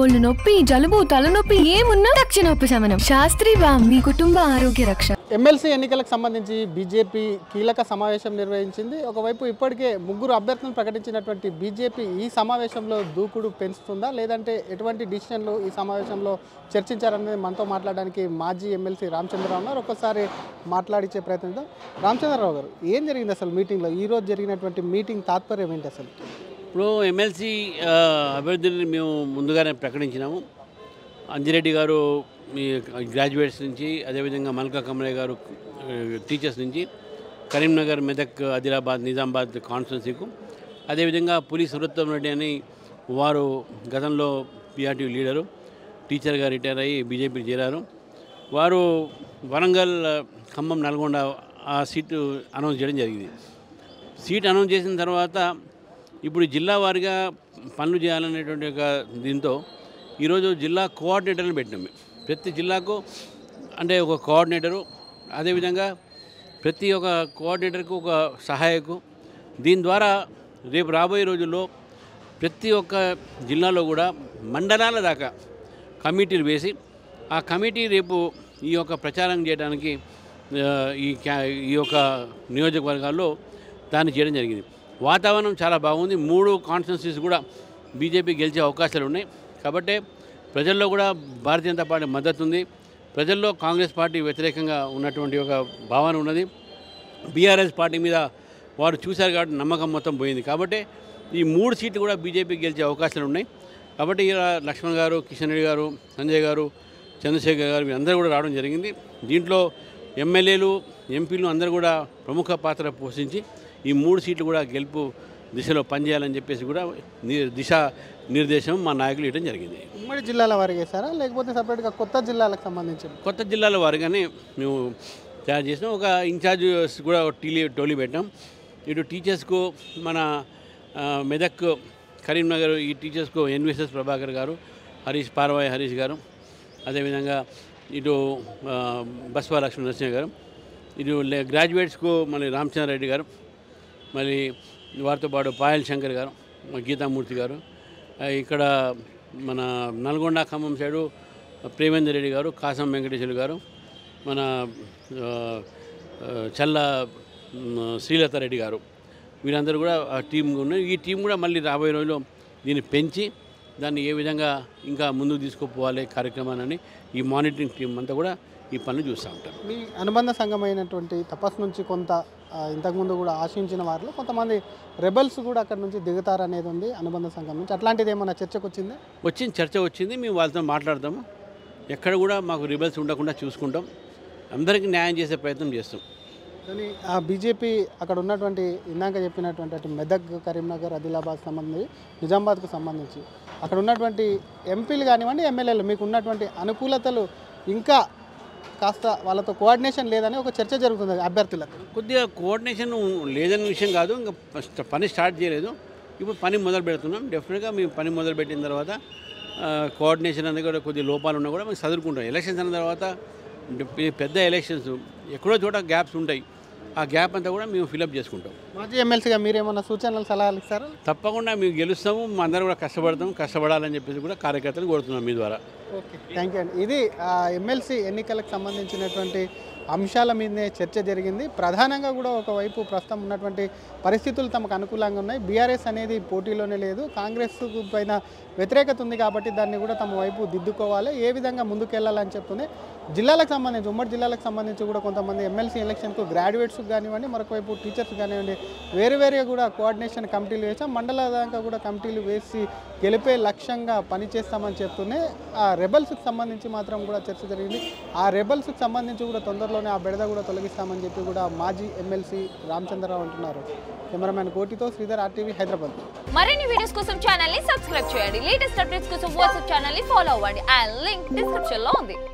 ఒళ్ళు నొప్పి, జలుబు, తలనొప్పి ఏమున్నా తక్షణ ఉపశమనం. శాస్త్రి బామ్, మీ కుటుంబ ఆరోగ్య రక్ష. ఎమ్మెల్సీ ఎన్నికలకు సంబంధించి బీజేపీ కీలక సమావేశం నిర్వహించింది. ఒకవైపు ఇప్పటికే 3 అభ్యర్థులను ప్రకటించినటువంటి బీజేపీ ఈ సమావేశంలో దూకుడు పెంచుతుందా, లేదంటే ఎటువంటి డిసిషన్లు ఈ సమావేశంలో చర్చించారనేది మనతో మాట్లాడడానికి మాజీ ఎమ్మెల్సీ రామచంద్రరావు ఉన్నారు. ఒక్కసారి మాట్లాడించే ప్రయత్నిద్దాం. రామచంద్రరావు గారు, ఏం జరిగింది అసలు మీటింగ్లో? ఈరోజు జరిగినటువంటి మీటింగ్ తాత్పర్యం ఏంటి అసలు? ఇప్పుడు ఎమ్మెల్సీ అభ్యర్థుల్ని మేము ముందుగానే ప్రకటించినాము. అంజిరెడ్డి గారు మీ గ్రాడ్యుయేట్స్ నుంచి, అదేవిధంగా మల్కా కమలయ్య గారు టీచర్స్ నుంచి, కరీంనగర్, మెదక్, ఆదిలాబాద్, నిజామాబాద్ కాన్స్టిట్యున్సీకు, అదేవిధంగా పులి సురత్తం రెడ్డి అని వారు గతంలో పిఆర్టీ లీడరు, టీచర్గా రిటైర్ అయ్యి బీజేపీ చేరారు. వారు వరంగల్, ఖమ్మం, నల్గొండ ఆ సీటు అనౌన్స్ చేయడం జరిగింది. సీట్ అనౌన్స్ చేసిన తర్వాత ఇప్పుడు జిల్లా వారీగా పనులు చేయాలనేటువంటి ఒక దీంతో ఈరోజు జిల్లా కోఆర్డినేటర్ని పెట్టినాం. ప్రతి జిల్లాకు అంటే ఒక కోఆర్డినేటరు, అదేవిధంగా ప్రతి ఒక్క కోఆర్డినేటర్కు ఒక సహాయకు. దీని ద్వారా రేపు రాబోయే రోజుల్లో ప్రతి ఒక్క జిల్లాలో కూడా మండలాల దాకా కమిటీలు వేసి ఆ కమిటీ రేపు ఈ యొక్క ప్రచారం చేయడానికి ఈ యొక్క నియోజకవర్గాల్లో దాన్ని చేయడం జరిగింది. వాతావరణం చాలా బాగుంది. 3 కాన్స్టిట్యున్సీస్ కూడా బీజేపీ గెలిచే అవకాశాలు ఉన్నాయి. కాబట్టి ప్రజల్లో కూడా భారతీయ జనతా పార్టీ మద్దతు ఉంది. ప్రజల్లో కాంగ్రెస్ పార్టీ వ్యతిరేకంగా ఉన్నటువంటి ఒక భావన ఉన్నది. బీఆర్ఎస్ పార్టీ మీద వారు చూశారు కాబట్టి నమ్మకం మొత్తం పోయింది. కాబట్టి ఈ 3 సీట్లు కూడా బీజేపీ గెలిచే అవకాశాలు ఉన్నాయి. కాబట్టి ఇలా లక్ష్మణ్ గారు, కిషన్ రెడ్డి గారు, సంజయ్ గారు, చంద్రశేఖర్ గారు వీరందరూ కూడా రావడం జరిగింది. దీంట్లో ఎమ్మెల్యేలు, ఎంపీలు అందరూ కూడా ప్రముఖ పాత్ర పోషించి ఈ 3 సీట్లు కూడా గెలుపు దిశలో పనిచేయాలని చెప్పేసి కూడా దిశా నిర్దేశం మా నాయకులు ఇవ్వడం జరిగింది. ఉమ్మడి జిల్లాల వారికి వేసారా, లేకపోతే సపరేట్గా కొత్త జిల్లాలకు సంబంధించి? కొత్త జిల్లాల వారిగానే మేము తయారు చేసినాం. ఒక ఇన్ఛార్జ్ కూడా టోలీ పెట్టాం. ఇటు టీచర్స్కు మన మెదక్, కరీంనగర్ ఈ టీచర్స్కు ఎన్విఎస్ఎస్ ప్రభాకర్ గారు, పార్వాయి హరీష్ గారు, అదేవిధంగా ఇటు బస్వా లక్ష్మీ నరసింహ గారు, ఇటు గ్రాడ్యుయేట్స్కు మళ్ళీ రామచంద్రారెడ్డి గారు, మళ్ళీ వారితో పాటు పాయల్ శంకర్ గారు, గీతామూర్తి గారు, ఇక్కడ మన నల్గొండ, ఖమ్మం సైడు ప్రేమేందర్ రెడ్డి గారు, కాసం వెంకటేశ్వర గారు, మన చల్ల శ్రీలతారెడ్డి గారు, వీరందరూ కూడా ఆ టీం ఉన్నారు. ఈ టీం కూడా మళ్ళీ రాబోయే రోజుల్లో దీన్ని పెంచి దాన్ని ఏ విధంగా ఇంకా ముందుకు తీసుకుపోవాలి కార్యక్రమాన్ని ఈ మానిటరింగ్ టీం అంతా కూడా ఈ పనులు చూస్తూ ఉంటారు. మీ అనుబంధ సంఘమైనటువంటి తపస్సు నుంచి కొంత ఇంతకుముందు కూడా ఆశించిన వారిలో కొంతమంది రెబల్స్ కూడా అక్కడ నుంచి దిగుతారనేది ఉంది అనుబంధ సంఘం నుంచి. అట్లాంటిది ఏమన్నా చర్చకు వచ్చింది? చర్చ వచ్చింది. మేము వాళ్ళతో మాట్లాడతాము. ఎక్కడ కూడా మాకు రిబల్స్ ఉండకుండా చూసుకుంటాం. అందరికీ న్యాయం చేసే ప్రయత్నం చేస్తాం. కానీ ఆ బీజేపీ అక్కడ ఉన్నటువంటి ఇందాక చెప్పినటువంటి అటు మెదక్, కరీంనగర్, ఆదిలాబాద్ సంబంధించి, నిజామాబాద్కు సంబంధించి అక్కడ ఉన్నటువంటి ఎంపీలు కానివ్వండి, ఎమ్మెల్యేలు మీకు ఉన్నటువంటి అనుకూలతలు ఇంకా కాస్త వాళ్ళతో కోఆర్డినేషన్ లేదని ఒక చర్చ జరుగుతుంది అభ్యర్థులకు. కొద్దిగా కోఆర్డినేషన్ లేదని విషయం కాదు, ఇంకా పని స్టార్ట్ చేయలేదు. ఇప్పుడు పని మొదలు పెడుతున్నాం. డెఫినెట్గా మేము పని మొదలు పెట్టిన తర్వాత కోఆర్డినేషన్ అనేది కూడా కొద్దిగా లోపాలు ఉన్నా కూడా మేము చదువుకుంటాం. ఎలక్షన్స్ అన్న తర్వాత పెద్ద ఎలక్షన్స్ ఎక్కడో చోట గ్యాప్స్ ఉంటాయి. ఆ గ్యాప్ అంతా కూడా మేము ఫిలప్ చేసుకుంటాం. మాజీ ఎమ్మెల్సీగా మీరేమన్నా సూచనలు, సలహాలు ఇస్తారా? తప్పకుండా మేము గెలుస్తాము. మా అందరం కూడా కష్టపడాలని చెప్పేసి కూడా కార్యకర్తలు కోరుతున్నాం మీ ద్వారా. ఓకే, థ్యాంక్ యూ అండి. ఇది ఎమ్మెల్సీ ఎన్నికలకు సంబంధించినటువంటి అంశాల మీదనే చర్చ జరిగింది. ప్రధానంగా కూడా ఒకవైపు ప్రస్తుతం ఉన్నటువంటి పరిస్థితులు తమకు అనుకూలంగా ఉన్నాయి. బీఆర్ఎస్ అనేది పోటీలోనే లేదు. కాంగ్రెస్ పైన వ్యతిరేకత ఉంది కాబట్టి దాన్ని కూడా తమ వైపు దిద్దుకోవాలి, ఏ విధంగా ముందుకెళ్లాలని చెప్తుంది. జిల్లాలకు సంబంధించి, ఉమ్మడి జిల్లాలకు సంబంధించి కూడా కొంతమంది ఎమ్మెల్సీ ఎలక్షన్కు గ్రాడ్యుయేట్స్కి కానివ్వండి, మరొకవైపు టీచర్స్ కానివ్వండి, వేరువేరుగా కూడా కోఆర్డినేషన్ కమిటీలు వేసాం. మండల దాకా కూడా కమిటీలు వేసి గెలిపే లక్ష్యంగా పనిచేస్తామని చెప్తూనే ఆ రెబల్స్కి సంబంధించి మాత్రం కూడా చర్చ జరిగింది. ఆ రెబల్స్కి సంబంధించి కూడా తొందరలోనే ఆ బెడద కూడా తొలగిస్తామని చెప్పి కూడా మాజీ ఎమ్మెల్సీ రామచంద్రరావు అంటున్నారు. కెమెరామెన్ కోటితో శ్రీధర్, RTV, హైదరాబాద్. మరిన్ని వీడియోస్ కోసం ఛానల్ ని సబ్స్క్రైబ్ చేయండి. లేటెస్ట్ అప్డేట్స్ కోసం వాట్సాప్ ఛానల్ ని ఫాలో అవ్వండి. ఆ లింక్ డిస్క్రిప్షన్ లో ఉంది.